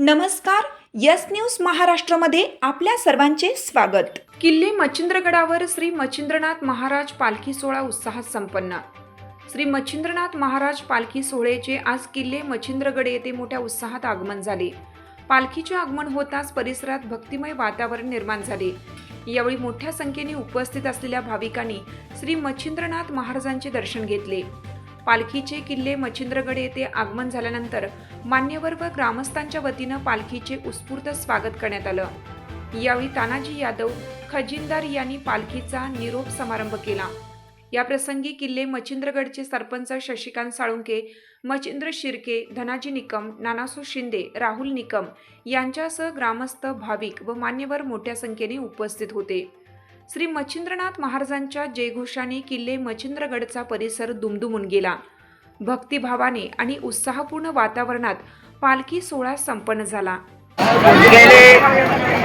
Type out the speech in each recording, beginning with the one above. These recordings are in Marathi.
नमस्कार. यस न्यूज महाराष्ट्रामध्ये आपल्या सर्वांचे स्वागत. किल्ले मच्छिंद्रगडावर श्री मच्छिंद्रनाथ महाराज पालखी सोहळा उत्साहात संपन्न. श्री मच्छिंद्रनाथ महाराज पालखी सोहळ्याचे आज किल्ले मच्छिंद्रगड येथे मोठ्या उत्साहात आगमन झाले. पालखीचे आगमन होताच परिसरात भक्तिमय वातावरण निर्माण झाले. यावेळी मोठ्या संख्येने उपस्थित असलेल्या भाविकांनी श्री मच्छिंद्रनाथ महाराजांचे दर्शन घेतले. पालखीचे किल्ले मच्छिंद्रगड येथे आगमन झाल्यानंतर मान्यवर व ग्रामस्थांच्या वतीनं पालखीचे उत्स्फूर्त स्वागत करण्यात आलं. यावेळी तानाजी यादव खजिनदार यांनी पालखीचा निरोप समारंभ केला. या प्रसंगी किल्ले मच्छिंद्रगडचे सरपंच शशिकांत साळुंके, मच्छिंद्र शिर्के, धनाजी निकम, नानासो शिंदे, राहुल निकम यांच्यासह ग्रामस्थ, भाविक व मान्यवर मोठ्या संख्येने उपस्थित होते. श्री मच्छिंद्रनाथ महाराजांच्या जयघोषाने किल्ले मच्छिंद्रगडचा परिसर दुमदुमून गेला. भक्तिभावाने आणि उत्साहपूर्ण वातावरणात पालखी सोहळा संपन्न झाला.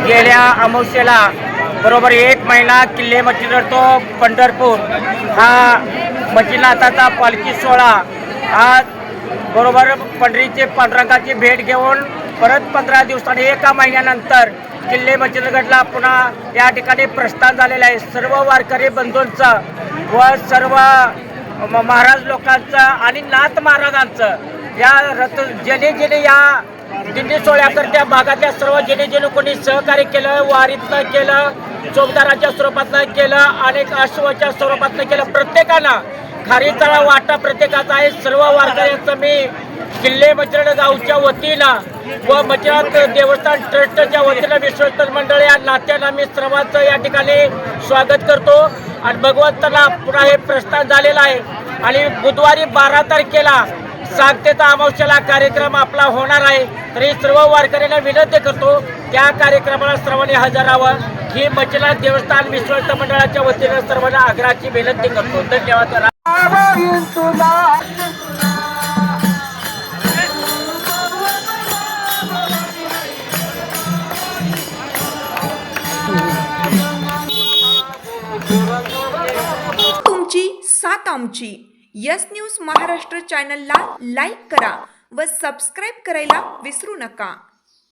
गेल्या अमावस्येला बरोबर 1 महिना किल्ले मच्छिंद्रगड तो पंढरपूर हा मच्छिंद्रनाथाचा पालखी सोहळा आज बरोबर पंढरीचे पांडुरंगाची भेट घेऊन परत 15 दिवसांनी 1 महिन्यानंतर किल्ले मच्छिंद्रगडला पुन्हा या ठिकाणी प्रस्थान झालेलं आहे. सर्व वारकरी बंधूंचं व सर्व महाराज लोकांचं आणि नाथ महाराजांचं या रथ जेणे या दिंडी सोहळ्याकरता भागातल्या सर्व जेणे कोणी सहकार्य केलं, वारीतनं केलं, चौकदाराच्या स्वरूपातनं केलं, अनेक अश्वाच्या स्वरूपातनं केलं, प्रत्येकानं खारीचा वाटा प्रत्येकाचा आहे. सर्व वारकऱ्यांचं मी किल्ले मच्छिंद्रगड गावच्या वतीनं व मच्छिंद्रनाथ देवस्थान ट्रस्टच्या वतीनं विश्वस्त मंडळ या नात्यानं मी सर्वांचं या ठिकाणी स्वागत करतो. आणि भगवंताला पुन्हा हे प्रस्थान झालेलं आहे. आणि बुधवारी 12 तारखेला सांगतेचा अमावस्येला कार्यक्रम आपला होणार आहे. तरी सर्व वारकऱ्यांना विनंती करतो त्या कार्यक्रमाला सर्वांनी हजर राहावं ही मच्छिंद्रनाथ देवस्थान विश्वस्त मंडळाच्या वतीनं सर्वांना आग्रहाची विनंती करतो. धन्यवाद. तुमची साथ आमची. यस न्यूज महाराष्ट्र चॅनलला लाईक करा व सबस्क्राईब करायला विसरू नका.